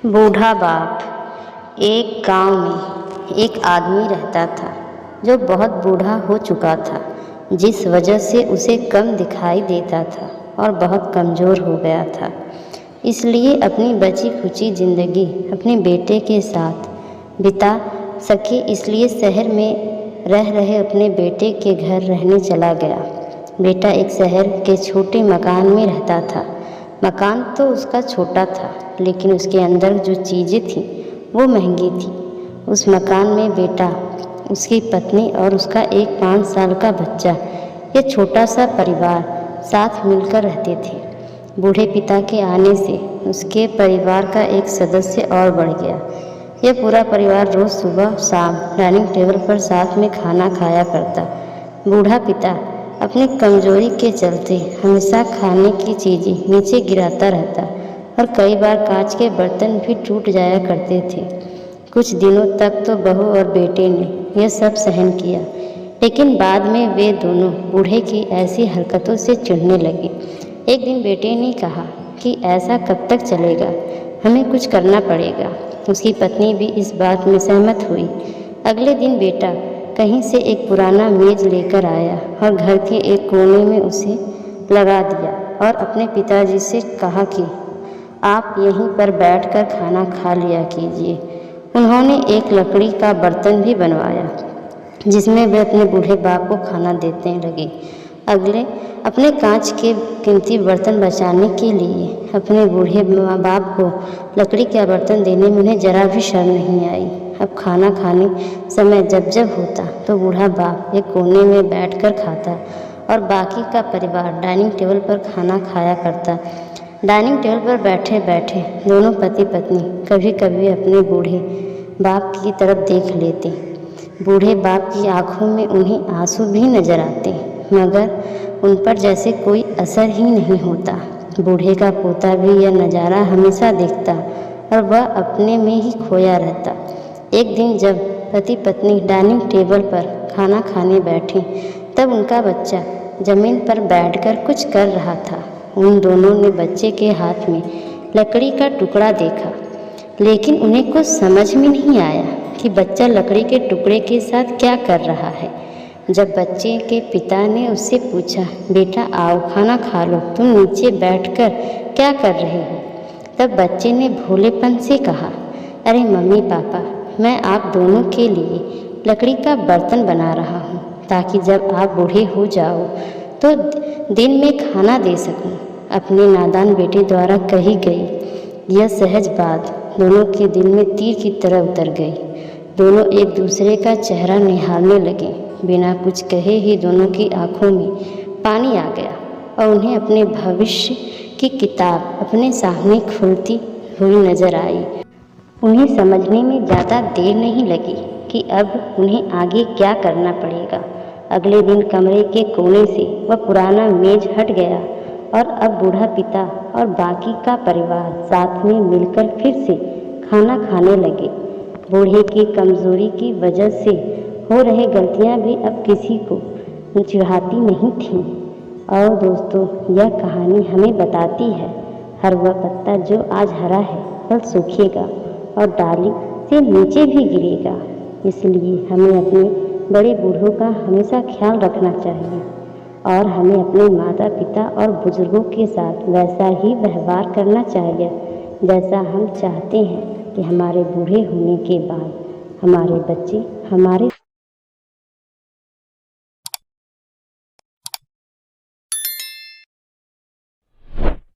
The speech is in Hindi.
बूढ़ा बाप। एक गांव में एक आदमी रहता था जो बहुत बूढ़ा हो चुका था, जिस वजह से उसे कम दिखाई देता था और बहुत कमज़ोर हो गया था। इसलिए अपनी बची खुची ज़िंदगी अपने बेटे के साथ बिता सके, इसलिए शहर में रह रहे अपने बेटे के घर रहने चला गया। बेटा एक शहर के छोटे मकान में रहता था। मकान तो उसका छोटा था, लेकिन उसके अंदर जो चीज़ें थीं वो महंगी थी। उस मकान में बेटा, उसकी पत्नी और उसका एक 5 साल का बच्चा, ये छोटा सा परिवार साथ मिलकर रहते थे। बूढ़े पिता के आने से उसके परिवार का एक सदस्य और बढ़ गया। यह पूरा परिवार रोज़ सुबह शाम डाइनिंग टेबल पर साथ में खाना खाया करता। बूढ़ा पिता अपनी कमज़ोरी के चलते हमेशा खाने की चीज़ें नीचे गिराता रहता और कई बार कांच के बर्तन भी टूट जाया करते थे। कुछ दिनों तक तो बहू और बेटे ने यह सब सहन किया, लेकिन बाद में वे दोनों बूढ़े की ऐसी हरकतों से चिढ़ने लगे। एक दिन बेटे ने कहा कि ऐसा कब तक चलेगा, हमें कुछ करना पड़ेगा। उसकी पत्नी भी इस बात में सहमत हुई। अगले दिन बेटा कहीं से एक पुराना मेज़ लेकर आया और घर के एक कोने में उसे लगा दिया और अपने पिताजी से कहा कि आप यहीं पर बैठकर खाना खा लिया कीजिए। उन्होंने एक लकड़ी का बर्तन भी बनवाया जिसमें वे अपने बूढ़े बाप को खाना देने लगे। अपने कांच के कीमती बर्तन बचाने के लिए अपने बूढ़े बाप को लकड़ी का बर्तन देने में उन्हें जरा भी शर्म नहीं आई। अब खाना खाने समय जब होता तो बूढ़ा बाप एक कोने में बैठकर खाता और बाकी का परिवार डाइनिंग टेबल पर खाना खाया करता। डाइनिंग टेबल पर बैठे बैठे दोनों पति पत्नी कभी कभी अपने बूढ़े बाप की तरफ देख लेते। बूढ़े बाप की आंखों में उन्हें आंसू भी नजर आते, मगर उन पर जैसे कोई असर ही नहीं होता। बूढ़े का पोता भी यह नज़ारा हमेशा देखता और वह अपने में ही खोया रहता। एक दिन जब पति पत्नी डाइनिंग टेबल पर खाना खाने बैठे, तब उनका बच्चा ज़मीन पर बैठकर कुछ कर रहा था। उन दोनों ने बच्चे के हाथ में लकड़ी का टुकड़ा देखा, लेकिन उन्हें कुछ समझ में नहीं आया कि बच्चा लकड़ी के टुकड़े के साथ क्या कर रहा है। जब बच्चे के पिता ने उससे पूछा, बेटा आओ खाना खा लो, तुम नीचे बैठकर क्या कर रहे हो? तब बच्चे ने भोलेपन से कहा, अरे मम्मी पापा, मैं आप दोनों के लिए लकड़ी का बर्तन बना रहा हूँ ताकि जब आप बूढ़े हो जाओ तो दिन में खाना दे सकूँ। अपने नादान बेटे द्वारा कही गई यह सहज बात दोनों के दिल में तीर की तरह उतर गई। दोनों एक दूसरे का चेहरा निहारने लगे। बिना कुछ कहे ही दोनों की आंखों में पानी आ गया और उन्हें अपने भविष्य की किताब अपने सामने खुलती हुई नजर आई। उन्हें समझने में ज़्यादा देर नहीं लगी कि अब उन्हें आगे क्या करना पड़ेगा। अगले दिन कमरे के कोने से वह पुराना मेज हट गया और अब बूढ़ा पिता और बाकी का परिवार साथ में मिलकर फिर से खाना खाने लगे। बूढ़े की कमज़ोरी की वजह से हो रही गलतियां भी अब किसी को चिढ़ाती नहीं थीं। और दोस्तों, यह कहानी हमें बताती है, हर वह पत्ता जो आज हरा है कल सूखेगा और डाली से नीचे भी गिरेगा। इसलिए हमें अपने बड़े बूढ़ों का हमेशा ख्याल रखना चाहिए और हमें अपने माता पिता और बुजुर्गों के साथ वैसा ही व्यवहार करना चाहिए जैसा हम चाहते हैं कि हमारे बूढ़े होने के बाद हमारे बच्चे हमारे